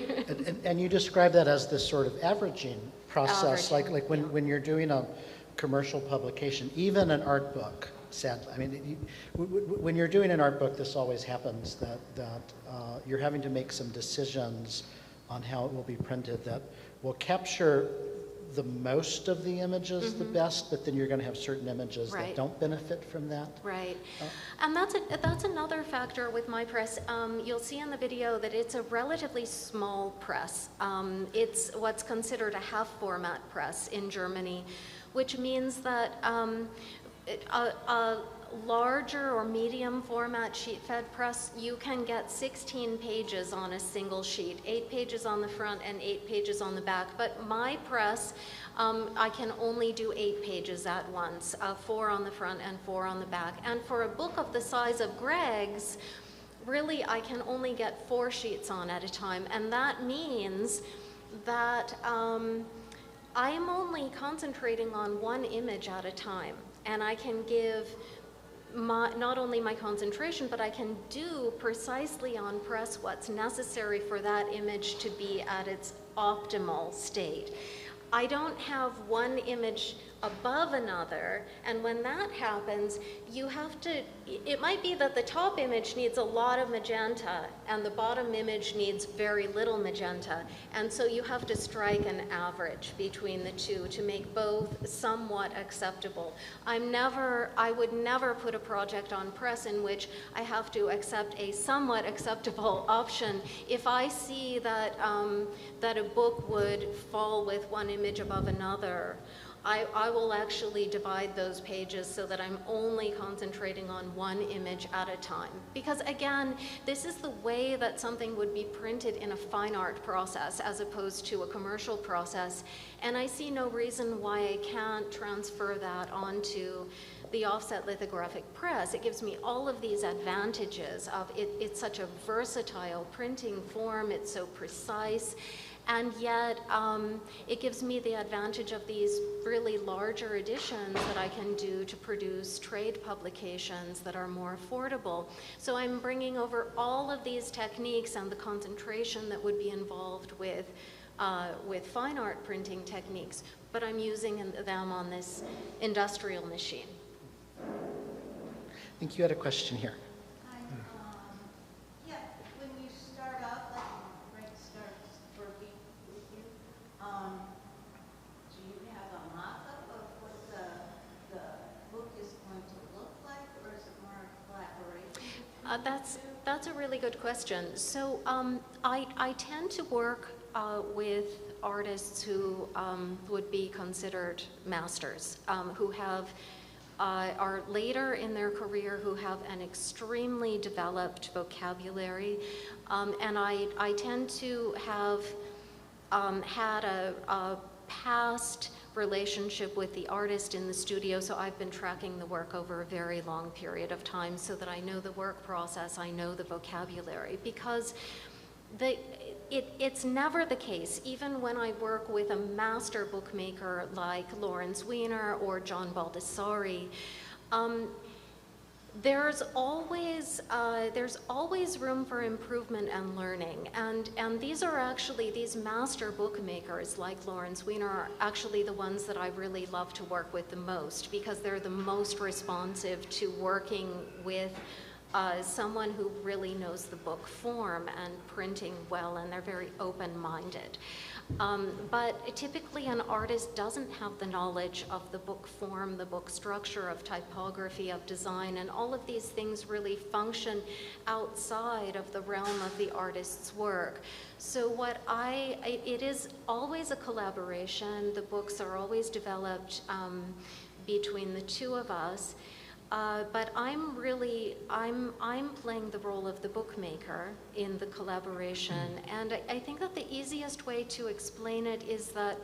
And you describe that as this sort of averaging process, like when you're doing a commercial publication, even an art book, sadly. I mean, when you're doing an art book, this always happens, that you're having to make some decisions on how it will be printed that will capture the most of the images the best, but then you're going to have certain images that don't benefit from that. Right. And that's another factor with my press. You'll see in the video that it's a relatively small press. It's what's considered a half format press in Germany, which means that a larger or medium format sheet fed press, you can get 16 pages on a single sheet, 8 pages on the front and 8 pages on the back. But my press, I can only do 8 pages at once, 4 on the front and 4 on the back. And for a book of the size of Greg's, really I can only get 4 sheets on at a time. And that means that I'm only concentrating on 1 image at a time. And I can give not only my concentration, but I can do precisely on press what's necessary for that image to be at its optimal state. I don't have one image above another, and when that happens, you have to, it might be that the top image needs a lot of magenta and the bottom image needs very little magenta, and so you have to strike an average between the two to make both somewhat acceptable. I would never put a project on press in which I have to accept a somewhat acceptable option. If I see that, that a book would fall with one image above another, I will actually divide those pages so that I'm only concentrating on one image at a time. Because again, this is the way that something would be printed in a fine art process as opposed to a commercial process. And I see no reason why I can't transfer that onto the offset lithographic press. It gives me all of these advantages of it's such a versatile printing form, it's so precise. And yet, it gives me the advantage of these really larger editions that I can do to produce trade publications that are more affordable. So I'm bringing over all of these techniques and the concentration that would be involved with fine art printing techniques, but I'm using them on this industrial machine. I think you had a question here. That's a really good question. So I tend to work with artists who would be considered masters, who are later in their career, who have an extremely developed vocabulary, and I tend to have had a past relationship with the artist in the studio, so I've been tracking the work over a very long period of time so that I know the work process, I know the vocabulary, because it's never the case, even when I work with a master bookmaker like Lawrence Weiner or John Baldessari, there's always room for improvement and learning, and these master bookmakers like Lawrence Weiner are actually the ones that I really love to work with the most, because they're the most responsive to working with someone who really knows the book form and printing well, and they're very open-minded. But typically an artist doesn't have the knowledge of the book form, the book structure, of typography, of design, and all of these things really function outside of the realm of the artist's work. So it is always a collaboration. The books are always developed between the two of us. But I'm playing the role of the bookmaker in the collaboration, and I think that the easiest way to explain it is that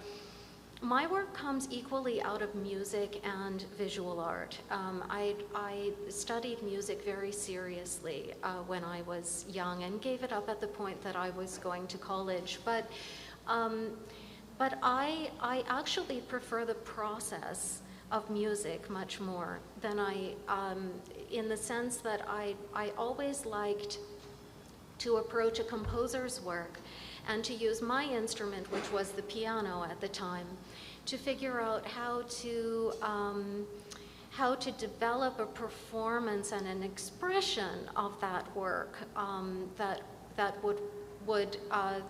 my work comes equally out of music and visual art. I studied music very seriously when I was young and gave it up at the point that I was going to college, but I actually prefer the process of music much more than in the sense that I always liked to approach a composer's work and to use my instrument, which was the piano at the time, to figure out how to develop a performance and an expression of that work that would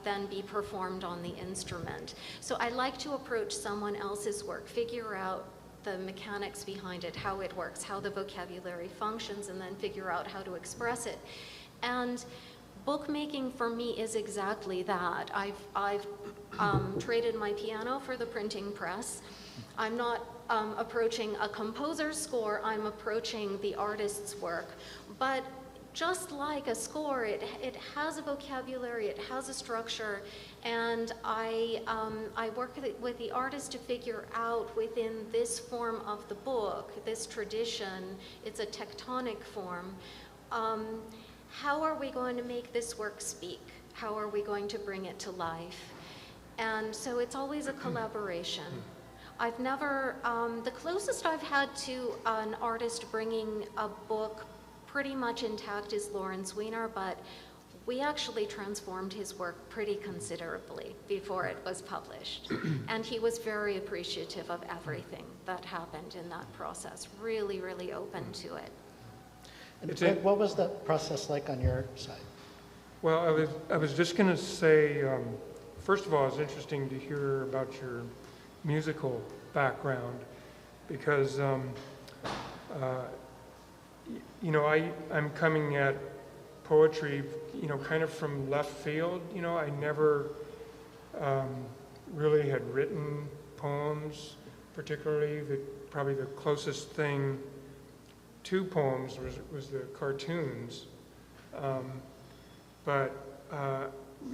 then be performed on the instrument. So I like to approach someone else's work, figure out the mechanics behind it, how it works, how the vocabulary functions, and then figure out how to express it. And bookmaking for me is exactly that. I've traded my piano for the printing press. I'm not approaching a composer's score, I'm approaching the artist's work. But just like a score, it has a vocabulary, it has a structure, and I work with the artist to figure out within this form of the book, this tradition, it's a tectonic form, how are we going to make this work speak? How are we going to bring it to life? And so it's always a collaboration. I've never, the closest I've had to an artist bringing a book pretty much intact is Lawrence Weiner, but we actually transformed his work pretty considerably before it was published. And he was very appreciative of everything that happened in that process, really, really open to it. And Greg, what was that process like on your side? Well, I was just going to say, first of all, it's interesting to hear about your musical background, because, you know, I'm coming at poetry, you know, kind of from left field. You know, I never really had written poems, particularly. Probably the closest thing to poems was the cartoons. But,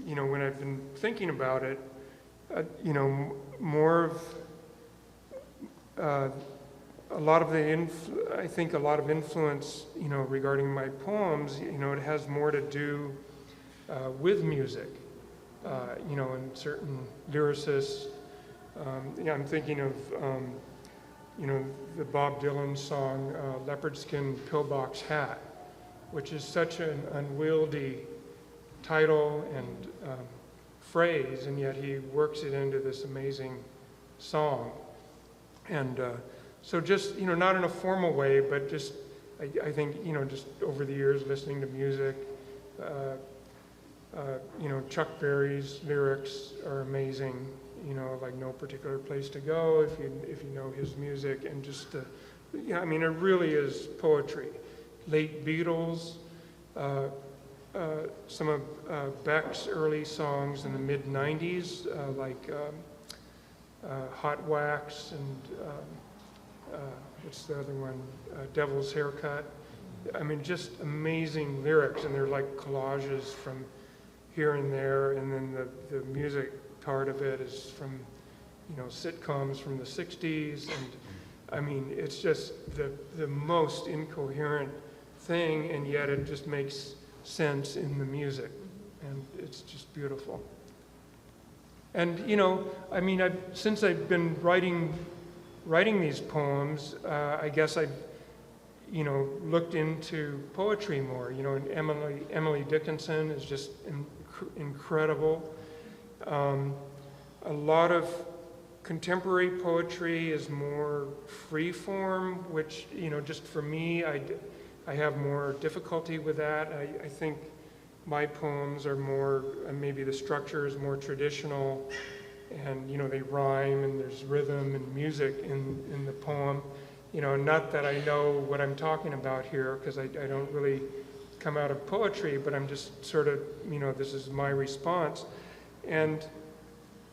you know, when I've been thinking about it, you know, more of a lot of I think a lot of influence, you know, regarding my poems, you know, it has more to do with music, you know, and certain lyricists. Yeah, I'm thinking of, you know, the Bob Dylan song, Leopard Skin Pillbox Hat, which is such an unwieldy title and phrase, and yet he works it into this amazing song. And so just, you know, not in a formal way, but just, I think, you know, just over the years listening to music, you know, Chuck Berry's lyrics are amazing, you know, like No Particular Place to Go, if you know his music, and just, yeah, I mean, it really is poetry. Late Beatles, some of Beck's early songs in the mid-90s, like Hot Wax and what's the other one? Devil's Haircut. I mean, just amazing lyrics, and they're like collages from here and there, and then the music part of it is from, you know, sitcoms from the 60s, and I mean, it's just the most incoherent thing, and yet it just makes sense in the music, and it's just beautiful. And, you know, I mean, since I've been writing these poems, I guess I've, you know, looked into poetry more. You know, and Emily Dickinson is just incredible. A lot of contemporary poetry is more free form, which, you know, just for me, I have more difficulty with that. I think my poems are more, maybe the structure is more traditional, and, you know, they rhyme, and there's rhythm and music in the poem. You know, not that I know what I'm talking about here, because I don't really come out of poetry, but I'm just sort of, you know, this is my response. And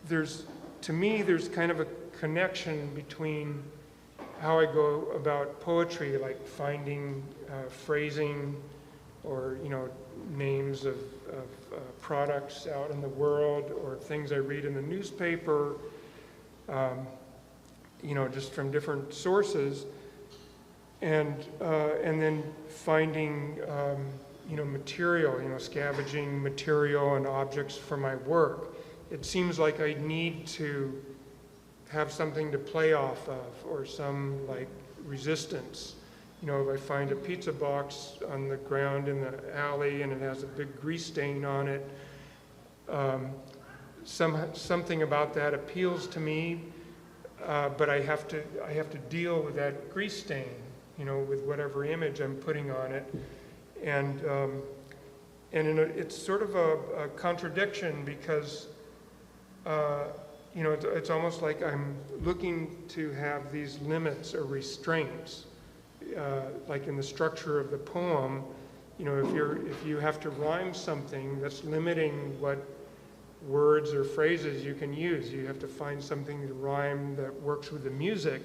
to me, there's kind of a connection between how I go about poetry, like finding phrasing or, you know, names of products out in the world, or things I read in the newspaper, you know, just from different sources, and then finding, you know, material, you know, scavenging material and objects for my work. It seems like I need to have something to play off of, or some, like, resistance. You know, if I find a pizza box on the ground in the alley and it has a big grease stain on it, something about that appeals to me, but I have to deal with that grease stain, you know, with whatever image I'm putting on it, and it's sort of a contradiction, because you know, it's almost like I'm looking to have these limits or restraints. Like in the structure of the poem, you know, if you have to rhyme something, that's limiting what words or phrases you can use. You have to find something to rhyme that works with the music,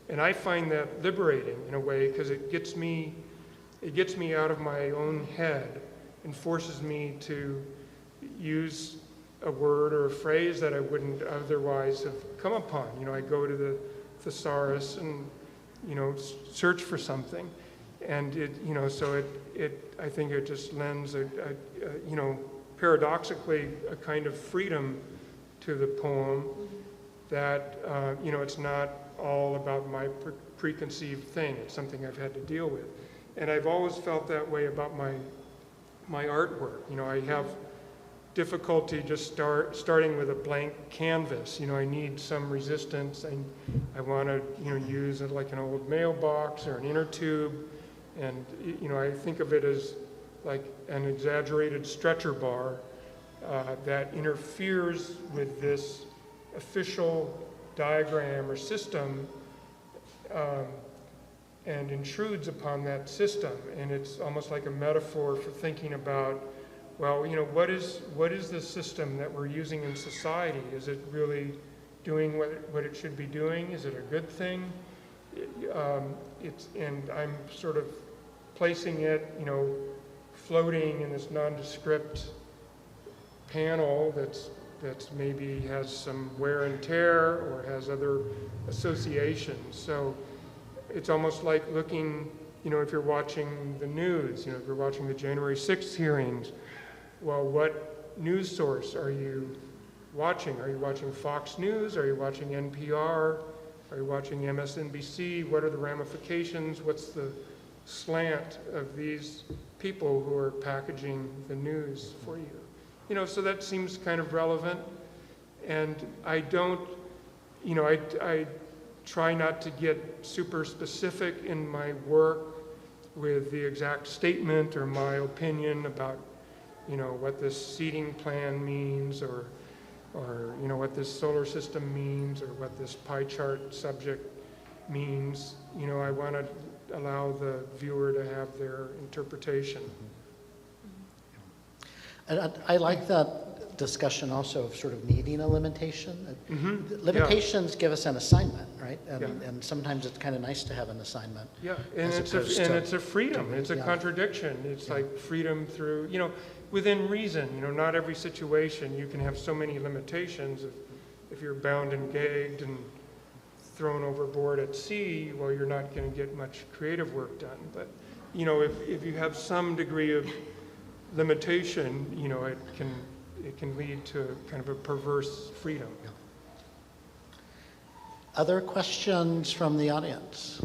and I find that liberating in a way, because it gets me out of my own head and forces me to use a word or a phrase that I wouldn't otherwise have come upon. You know, I go to the thesaurus and, you know, search for something, and it, you know, so I think it just lends you know, paradoxically, a kind of freedom to the poem that, you know, it's not all about my preconceived thing. It's something I've had to deal with, and I've always felt that way about my my artwork. You know, I have difficulty just starting with a blank canvas. You know, I need some resistance. I want to, you know, use it like an old mailbox or an inner tube. And, you know, I think of it as like an exaggerated stretcher bar that interferes with this official diagram or system and intrudes upon that system. And it's almost like a metaphor for thinking about, well, you know, what is the system that we're using in society? Is it really doing what it should be doing? Is it a good thing? And I'm sort of placing it, you know, floating in this nondescript panel that's maybe has some wear and tear or has other associations. So it's almost like looking, you know, if you're watching the news, you know, if you're watching the January 6th hearings, well, what news source are you watching? Are you watching Fox News? Are you watching NPR? Are you watching MSNBC? What are the ramifications? What's the slant of these people who are packaging the news for you? You know, so that seems kind of relevant. And I don't, you know, I try not to get super specific in my work with the exact statement or my opinion about, you know, what this seating plan means or you know, what this solar system means or what this pie chart subject means. You know, I want to allow the viewer to have their interpretation. And I like that discussion also of sort of needing a limitation. Limitations give us an assignment, right? And sometimes it's kind of nice to have an assignment. Yeah, and it's a freedom. It's a contradiction. It's like freedom through, you know, within reason. You know, not every situation you can have so many limitations. If you're bound and gagged and thrown overboard at sea, well, you're not going to get much creative work done. But, you know, if you have some degree of limitation, you know, it can lead to kind of a perverse freedom. Other questions from the audience?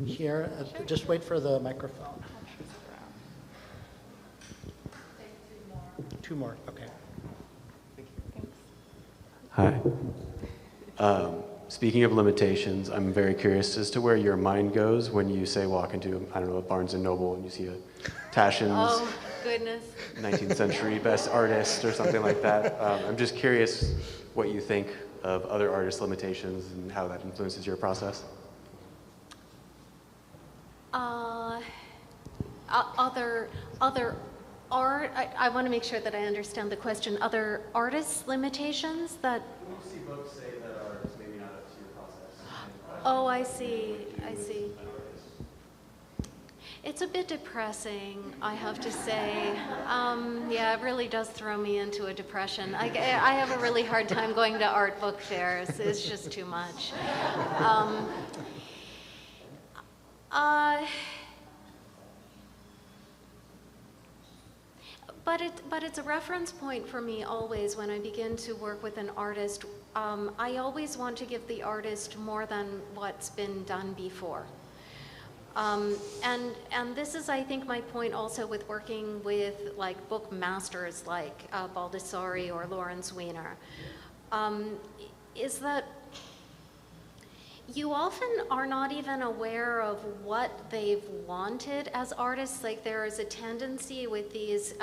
Here, just wait for the microphone. Two more, okay. Hi. Speaking of limitations, I'm very curious as to where your mind goes when you say walk into, I don't know, a Barnes & Noble and you see a Taschen's Oh, goodness. 19th century best artist or something like that. I'm just curious what you think of other artists' limitations and how that influences your process. Other art, I want to make sure that I understand the question. Other artists' limitations that... When you see books say that are maybe not up to your process. Oh, I see. It's a bit depressing, I have to say. Yeah, it really does throw me into a depression. I have a really hard time going to art book fairs. It's just too much. But it's a reference point for me always when I begin to work with an artist. I always want to give the artist more than what's been done before. And this is, I think, my point also with working with like book masters like Baldessari or Lawrence Weiner, is that you often are not even aware of what they've wanted as artists. Like there is a tendency with these,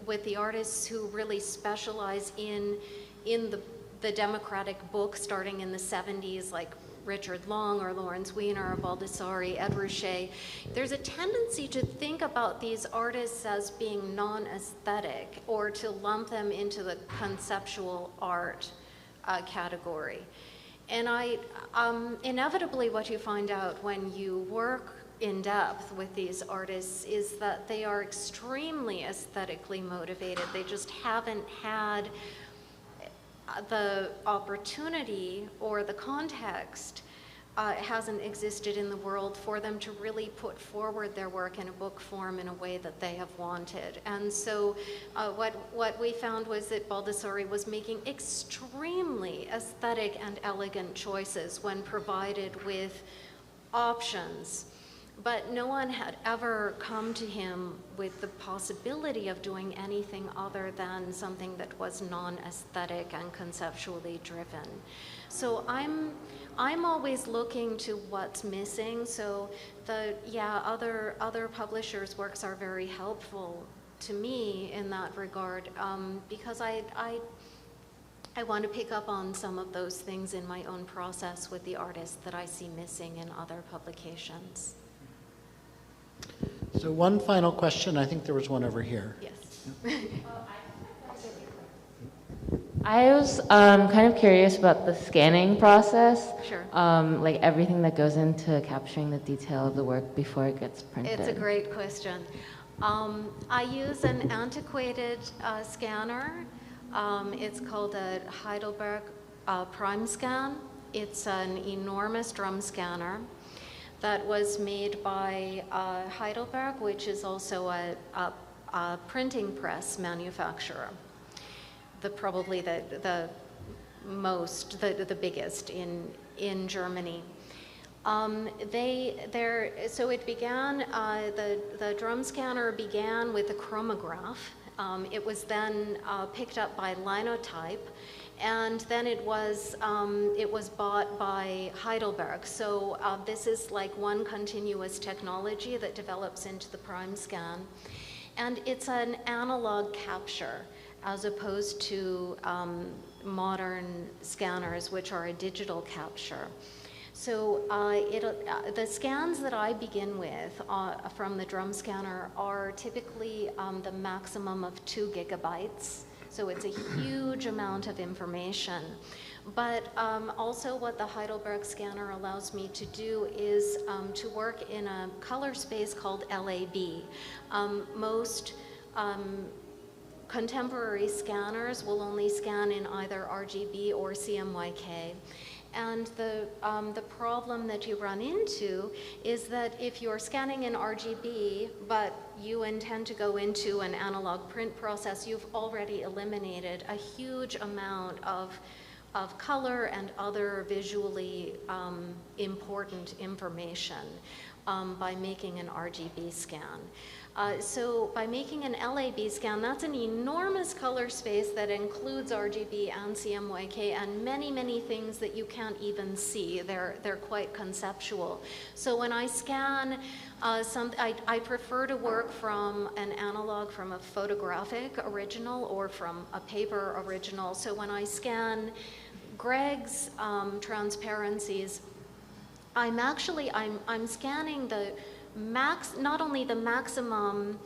with the artists who really specialize in the democratic book starting in the 70s, like Richard Long or Lawrence Weiner or Baldessari, Ed Ruscha. There's a tendency to think about these artists as being non-aesthetic or to lump them into the conceptual art category. And inevitably what you find out when you work in depth with these artists is that they are extremely aesthetically motivated. They just haven't had the opportunity or the context hasn't existed in the world for them to really put forward their work in a book form in a way that they have wanted. And so what we found was that Baldessari was making extremely aesthetic and elegant choices when provided with options. but no one had ever come to him with the possibility of doing anything other than something that was non-aesthetic and conceptually driven. So I'm always looking to what's missing. So other publishers' works are very helpful to me in that regard, because I want to pick up on some of those things in my own process with the artists that I see missing in other publications. So one final question. I think there was one over here. Yes. I was kind of curious about the scanning process. Sure. Like everything that goes into capturing the detail of the work before it gets printed. It's a great question. I use an antiquated scanner. It's called a Heidelberg Prime Scan. It's an enormous drum scanner that was made by Heidelberg, which is also a printing press manufacturer. Probably the biggest in Germany. So it began, the drum scanner began with a chromograph. It was then picked up by Linotype, and then it was bought by Heidelberg. So this is like one continuous technology that develops into the prime scan. And it's an analog capture as opposed to modern scanners, which are a digital capture. So the scans that I begin with from the drum scanner are typically the maximum of 2 gigabytes. So it's a huge amount of information. But also what the Heidelberg scanner allows me to do is to work in a color space called LAB. Most contemporary scanners will only scan in either RGB or CMYK. And the problem that you run into is that if you're scanning in RGB, but you intend to go into an analog print process, you've already eliminated a huge amount of color and other visually important information by making an RGB scan. So by making an LAB scan, that's an enormous color space that includes RGB and CMYK and many, many things that you can't even see. They're quite conceptual. So when I scan I prefer to work from an analog from a photographic original or from a paper original. So when I scan Greg's transparencies, I'm scanning the not only the maximum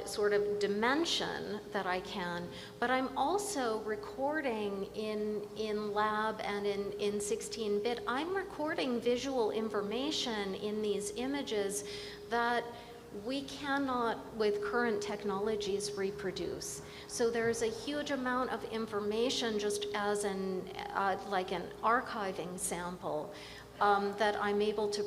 sort of dimension that I can, but I'm also recording in lab and in 16-bit. I'm recording visual information in these images that we cannot, with current technologies, reproduce. So there's a huge amount of information just as like an archiving sample that I'm able to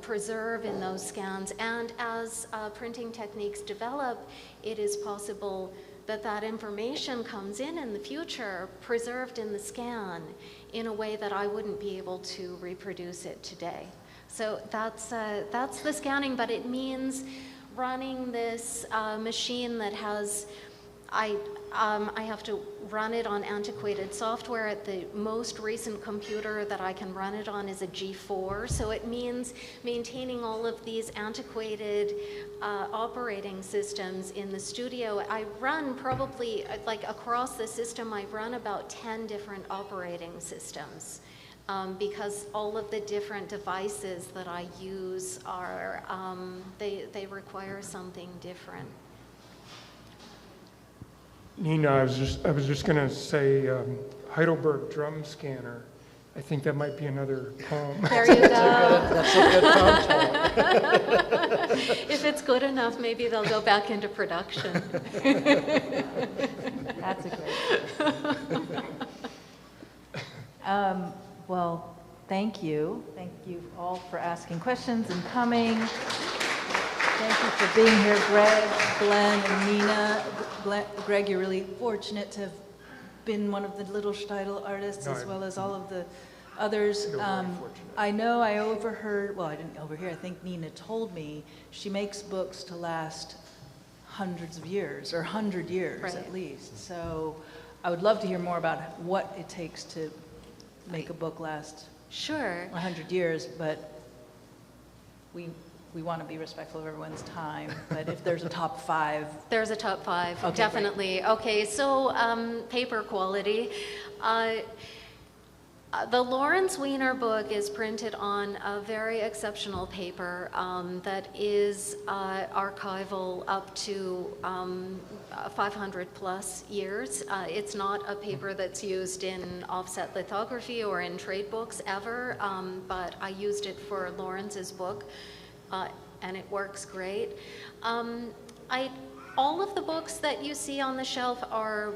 preserve in those scans. And as printing techniques develop, it is possible that that information comes in the future, preserved in the scan, in a way that I wouldn't be able to reproduce it today. So that's the scanning, but it means running this machine that has, I have to run it on antiquated software. At the most recent computer that I can run it on is a G4. So it means maintaining all of these antiquated operating systems in the studio. I run probably, like across the system, I run about 10 different operating systems. Because all of the different devices that I use are, they require something different. Nina, I was just going to say Heidelberg drum scanner. I think that might be another poem. There you go. That's a good poem. If it's good enough, maybe they'll go back into production. That's a great well, thank you. Thank you all for asking questions and coming. Thank you for being here, Greg, Glenn, and Nina. Greg, you're really fortunate to have been one of the Little Steidl artists, as well as all of the Others, You're very fortunate. I know I overheard, well, I didn't overhear, I think Nina told me she makes books to last hundreds of years, or 100 years Right. at least. So I would love to hear more about what it takes to make a book last Sure. 100 years, but we want to be respectful of everyone's time. But if there's a top 5, There's a top 5, Okay, definitely. Okay, so paper quality. The Lawrence Weiner book is printed on a very exceptional paper that is archival up to 500 plus years. It's not a paper that's used in offset lithography or in trade books ever, but I used it for Lawrence's book, and it works great. All of the books that you see on the shelf are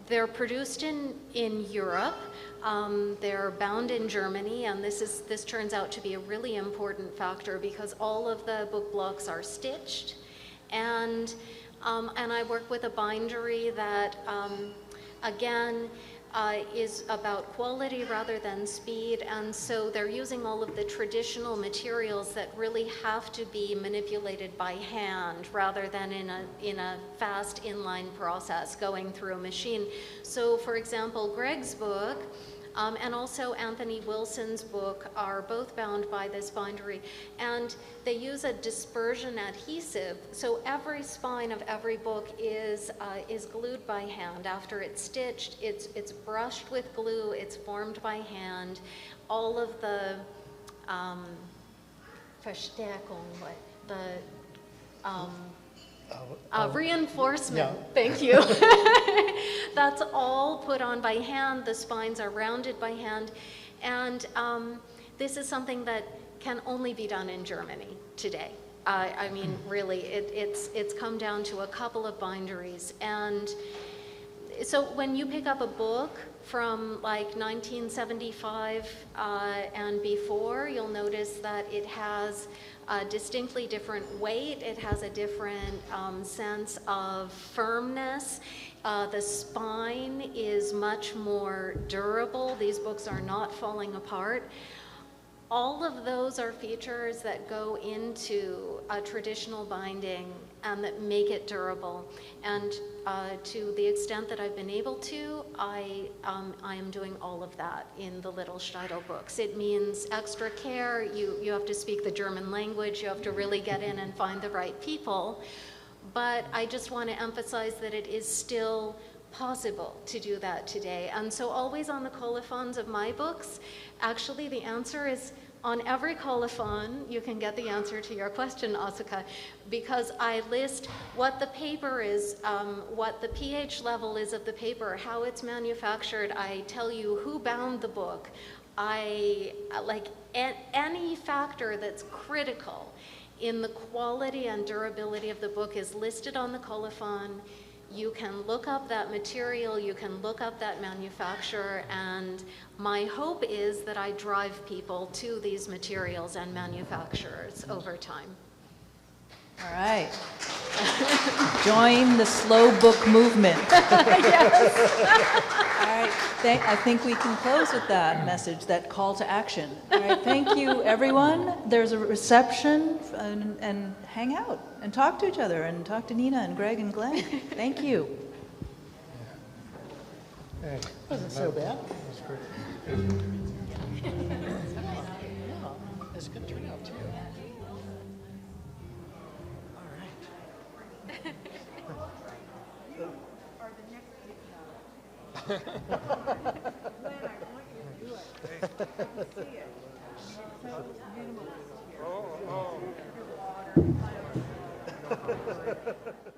they're produced in Europe. They're bound in Germany, and this turns out to be a really important factor because all of the book blocks are stitched, and I work with a bindery that again is about quality rather than speed, and so they're using all of the traditional materials that really have to be manipulated by hand rather than in a fast inline process going through a machine. So for example, Greg's book and also Anthony Wilson's book are both bound by this bindery, and they use a dispersion adhesive, so every spine of every book is glued by hand. After it's stitched, it's brushed with glue, it's formed by hand. All of the Verstärkung, reinforcement, Yeah. thank you. That's all put on by hand. The spines are rounded by hand. And this is something that can only be done in Germany today. I mean, really, it's come down to a couple of binderies. And so when you pick up a book from like 1975 and before, you'll notice that it has a distinctly different weight. It has a different sense of firmness. The spine is much more durable. These books are not falling apart. All of those are features that go into a traditional binding and that make it durable. And to the extent that I've been able to, I am doing all of that in the Little Steidl books. It means extra care. You have to speak the German language. You have to really get in and find the right people. But I just want to emphasize that it is still possible to do that today. And so always on the colophons of my books, actually the answer is on every colophon. You can get the answer to your question, Asuka, because I list what the paper is, what the pH level is of the paper, how it's manufactured. I tell you who bound the book. Like any factor that's critical in the quality and durability of the book is listed on the colophon. You can look up that material, you can look up that manufacturer, and my hope is that I drive people to these materials and manufacturers over time. all right. Join the slow book movement. All right, I think we can close with that message, that call to action. All right, thank you, everyone. There's a reception, and hang out and talk to each other and talk to Nina and Greg and Glenn. Thank you. Hey, Wasn't so bad. that's great. It's a good turnout, too. All right.